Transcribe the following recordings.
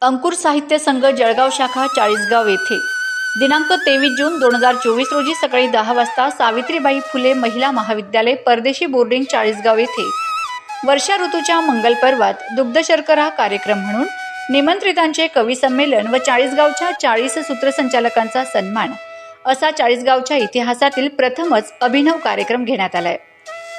अंकुर साहित्य संघ जळगाव शाखा चाळीसगाव येथे दिनांक 23 जून 2024 रोजी सकाळी 10 वाजता सावित्रीबाई फुले महिला महाविद्यालय परदेशी बोर्डिंग चाळीसगाव येथे वर्षा ऋतूच्या मंगल पर्वात दुग्ध शर्करा कार्यक्रम म्हणून निमंत्रितांचे कवी संमेलन व चाळीसगावच्या 40 सूत्रसंचालकांचा सन्मान असा चाळीसगावच्या इतिहासातील प्रथमच अभिनव कार्यक्रम घेण्यात आलाय।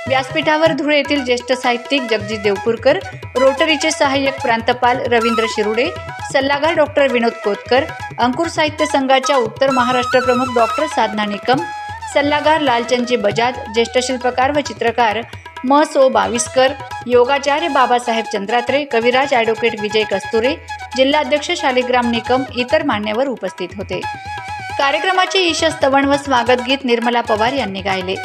व्यासपीठावर धुळे येथील ज्येष्ठ साहित्यिक जगजित देवपूरकर, रोटरीचे सहाय्यक प्रांतपाल रवींद्र शिरुडे, सल्लागार डॉक्टर विनोद कोतकर, अंकुर साहित्य संघाच्या उत्तर महाराष्ट्र प्रमुख डॉक्टर साधना निकम, सल्लागार लालचंदजी बजाज, ज्येष्ठ शिल्पकार व चित्रकार म.सो. बाविस्कर, योगाचार्य बाबासाहेब चंद्रात्रे, कविराज ॲडव्होकेट विजय कस्तुरे, जिल्हाध्यक्ष शालिग्राम निकम इतर मान्यवर उपस्थित होते। कार्यक्रमाचे ईशस्तवन व स्वागत गीत निर्मला पवार यांनी गायले।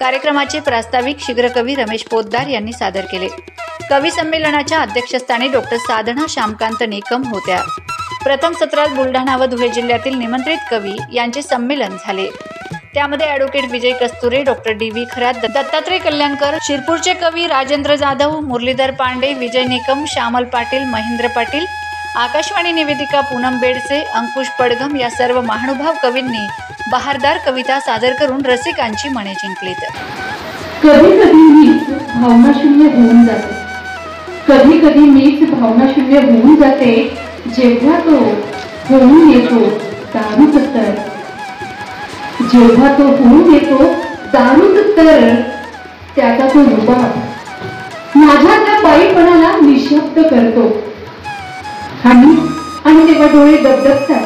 कार्यक्रमाचे प्रास्ताविक शीघ्रकवी रमेश पोतदार यांनी सादर केले। कवी संमेलनाच्या अध्यक्षस्थानी डॉक्टर साधना श्यामकांत निकम होत्या। प्रथम सत्रात बुलढाणा व धुळे जिल्ह्यातील निमंत्रित कवी यांचे संमेलन झाले। त्यामध्ये ॲडव्होकेट विजय कस्तुरे, डॉक्टर डी.व्ही. खरात, दत्तात्रय कल्याणकर, शिरपूरचे कवी राजेंद्र जाधव, मुरलीधर पांडे, विजय निकम, श्यामल पाटील, महेंद्र पाटील, आकाशवाणी निवेदिका पूनम बेडसे, अंकुश पडघम या सर्व महानुभाव कवींनी बहारदार कविता सादर करून रसिकांची मने जिंकलीत। कधी कधी मीच भावनाशून्य होऊन जाते, कधी कधी मीच भावनाशून्य होऊन जाते, जेव्हा तो होऊन येतो दारूच तर, जेव्हा तो होऊन येतो दारूच तर, त्याचा तो रुबाब माझ्या त्या बाईपणाला निशब्द करतो। आणि तेव्हा डोळे दबदबतात,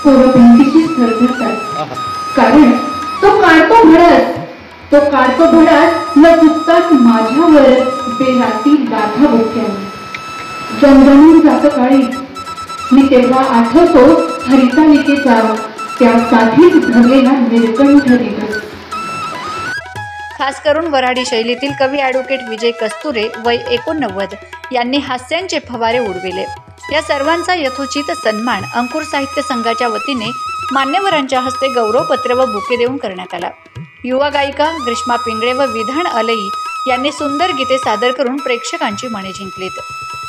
पोरं भिंतीशीच थरथरतात, कारण तो काढतो भडस न चुकताच माझ्यावर बेराती गाथा बोक्याने दणदणून जातं काळी। मी तेव्हा आठवतो हरितालिकेचा त्यासाठीच धरलेला निर्कंठ दिवस। खास करून वऱ्हाडी शैलीतील कवी ॲडव्होकेट विजय कस्तुरे वय 89 यांनी हास्यांचे फवारे उडविले। या सर्वांचा यथोचित सन्मान अंकुर साहित्य संघाच्या वतीने मान्यवरांच्या हस्ते गौरवपत्र व बुके देऊन करण्यात आला। युवा गायिका ग्रीष्मा पिंगळे व विधान अलई यांनी सुंदर गीते सादर करून प्रेक्षकांची मने जिंकलीत।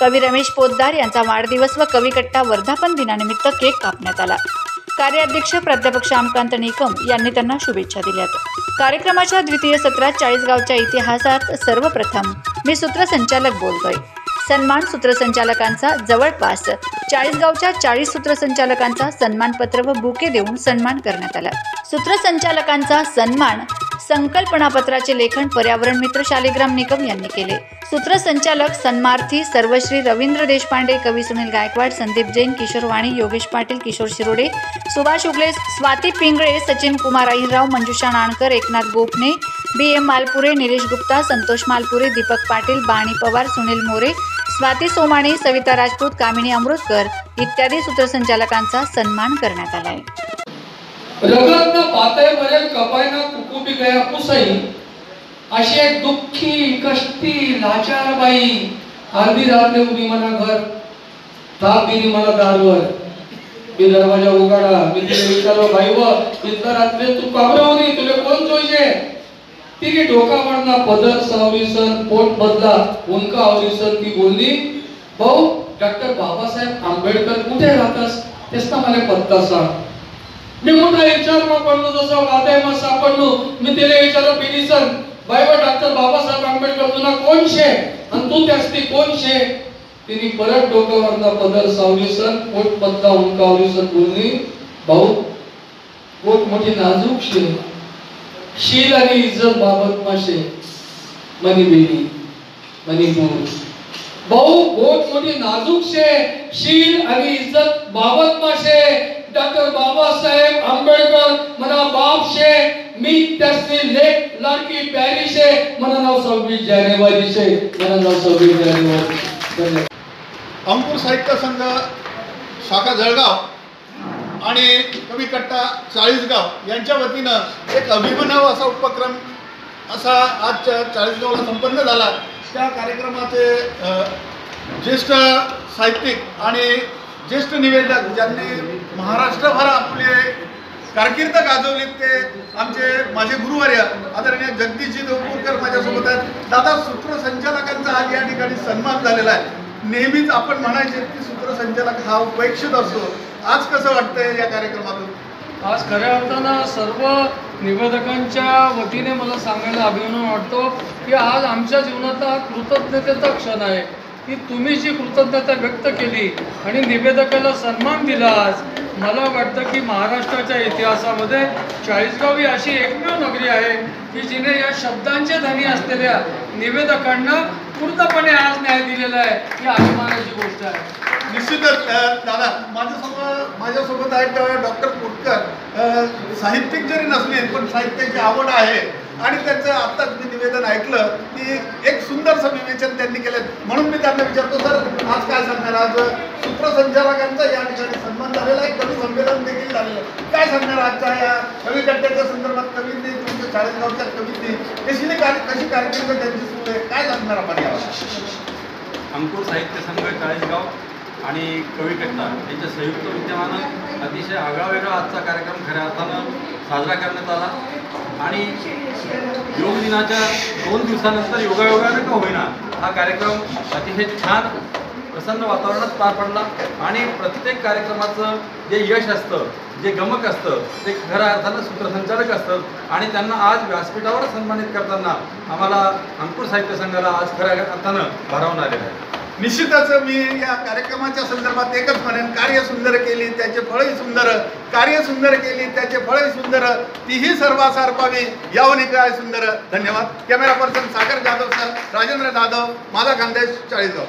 कवी रमेश पोतदार यांचा वाढदिवस व कविकट्टा वर्धापन दिनानिमित्त केक कापण्यात आला। कार्याध्यक्ष प्राध्यापक श्यामकांत निकम यांनी त्यांना शुभेच्छा दिल्यात। कार्यक्रमाच्या द्वितीय सत्रात चाळीसगावच्या इतिहासात सर्वप्रथम मी सूत्रसंचालक बोलतोय। सन्मान सूत्रसंचालकांचा जवळपास चाळीसगावच्या 40 सूत्रसंचालकांचा सन्मानपत्र व बुके देऊन सन्मान करण्यात आला। सूत्रसंचालकांचा सन्मान संकल्पनापत्राचे लेखन पर्यावरण मित्र शालिग्राम निकम यांनी केले। सूत्रसंचालक सन्मार्थी सर्वश्री रवींद्र देशपांडे, कवी सुनील गायकवाड, संदीप जैन, किशोर वाणी, योगेश पाटील, किशोर शिरोडे, सुभाष उगले, स्वाती पिंगळे, सचिन कुमार अहिरराव, मंजुषा नाणकर, एकनाथ गोपने, बी.एम. मालपुरे, निलेश गुप्ता, संतोष मालपुरे, दीपक पाटील, बाणी पवार, सुनील मोरे, स्वाती सोमाणी, सविता राजपूत, कामिनी अमृतकर इत्यादी सूत्रसंचालकांचा सन्मान करण्यात आलाय। रगत न पातय मरेल कपाय न कुकुबी गया पुसई, अशी एक दुःखी कष्टी लाचार बाई अर्धी रात्र उभी मना घर ताप दिली मला दारवर। मी दरवाजा उघडा, मी तिला विचारलं, बाई व इतल्या रात्री तू काबरवली, तुला कोण जोईजे? तिने डोका मारना पदर सावलीसन, पोट बदला उनका आवलीसन। ती बोलली, भाऊ डॉक्टर बाबासाहेब आंबेडकर कुठे राहतास? तेच ना मला पत्ता सांग। मी मोठा विचार मग पडलो, जसं वादय मग सापडलो। मी तिला विचारलं, पिलीसन बाई व डॉक्टर बाबासाहेब आंबेडकर तुला कोण शे आणि तू त्यासती कोण शे? तिने परत डोक्यावरना पदर सावलीसन, पोट बदला उनका आवलीसन बोलली, भाऊ पोट मोठी नाजूक शे, शील आणि इज्जत बाबत माशे मनी बेली मणिपूर। भाऊ पोट मोठी नाजूक शे, शील आणि इज्जत बाबत माशे। डॉक्टर बाबासाहेब आंबेडकर मना बाप शे, मी त्यासनी लेख लाडकी प्यारी शे, मना नाव 26 जानेवारी शे, मना नाव 26 जानेवारी। अंकुर साहित्य संघ शाखा जळगाव आणि कविकट्टा चाळीसगाव यांच्या वतीनं एक अभिनव असा उपक्रम असा आज चाळीसगावला संपन्न झाला। त्या कार्यक्रमाचे ज्येष्ठ साहित्यिक आणि ज्येष्ठ निवेदक ज्यांनी महाराष्ट्रभर आपले कारकीर्द गाजवली ते आमचे माझे गुरुवर्य आदरणीय जगदीशजी देवपूरकर माझ्यासोबत आहेत। दादा सूत्रसंचालकांचा आज या ठिकाणी सन्मान झालेला आहे। नेहमीच आपण म्हणायचे की सूत्रसंचालक हा उपेक्षित असतो. आज कसं वाटतंय या कार्यक्रमातून? आज खऱ्या अर्थानं सर्व निवेदकांच्या वतीने मला सांगायला अभिमान वाटतो की आज आमच्या जीवनातला हा कृतज्ञतेचा क्षण आहे की तुम्ही जी कृतज्ञता व्यक्त केली आणि निवेदकाला सन्मान दिला. आज मला वाटतं की महाराष्ट्राच्या इतिहासामध्ये चाळीसगाव ही अशी एकमेव नगरी आहे की जिने या शब्दांचे धनी असलेल्या निवेदकांना पूर्णपणे आज न्याय दिलेला आहे. ही अभिमानाची गोष्ट आहे. निश्चितच दादा, माझ्यासोबत आहेत डॉक्टर कोटकर. साहित्यिक जरी नसले पण साहित्याची आवड आहे आणि त्यांचं आत्ताच मी निवेदन ऐकलं की एक सुंदरसं विवेचन त्यांनी केलं. म्हणून मी त्यांना विचारतो, सर आज काय सांगणार? आज सूत्रसंचालकांचा या ठिकाणी सन्मान झालेला आहे, कवी संमेलन देखील झालेलं आहे. काय सांगणार आजच्या या कवी कट्ट्याच्या संदर्भात? कवींनी तुमच्या चाळीसगावच्या कवींनी कशी कारकीर्द त्यांची सुरू आहे, काय सांगणार आपण यावर? अंकुर साहित्य संघ चाळीसगाव आणि कवी कट्टा यांच्या संयुक्त विद्यमानं अतिशय आगळावेगळा आजचा कार्यक्रम खऱ्या अर्थानं साजरा करण्यात आला. आणि योग दिनाच्या 2 दिवसानंतर योगायोगानं का होईना हा कार्यक्रम अतिशय छान प्रसन्न वातावरणात पार पडला. आणि प्रत्येक कार्यक्रमाचं जे यश असतं, जे गमक असतं, ते खऱ्या अर्थानं सूत्रसंचालक असतं आणि त्यांना आज व्यासपीठावर सन्मानित करताना आम्हाला अंकुर साहित्य संघाला आज खऱ्या अर्थानं भारावून आलेलं आहे. निश्चितच मी या कार्यक्रमाच्या संदर्भात एकच म्हणेन, कार्य सुंदर केली त्याचे फळही सुंदर, कार्य सुंदर केली त्याचे फळही सुंदर, तीही सर्वासार पावी यावनी काय सुंदर. धन्यवाद. Camera person Sagar Jadhav sir, Rajendra Jadhav, माझा खानदेश, चाळीसगाव.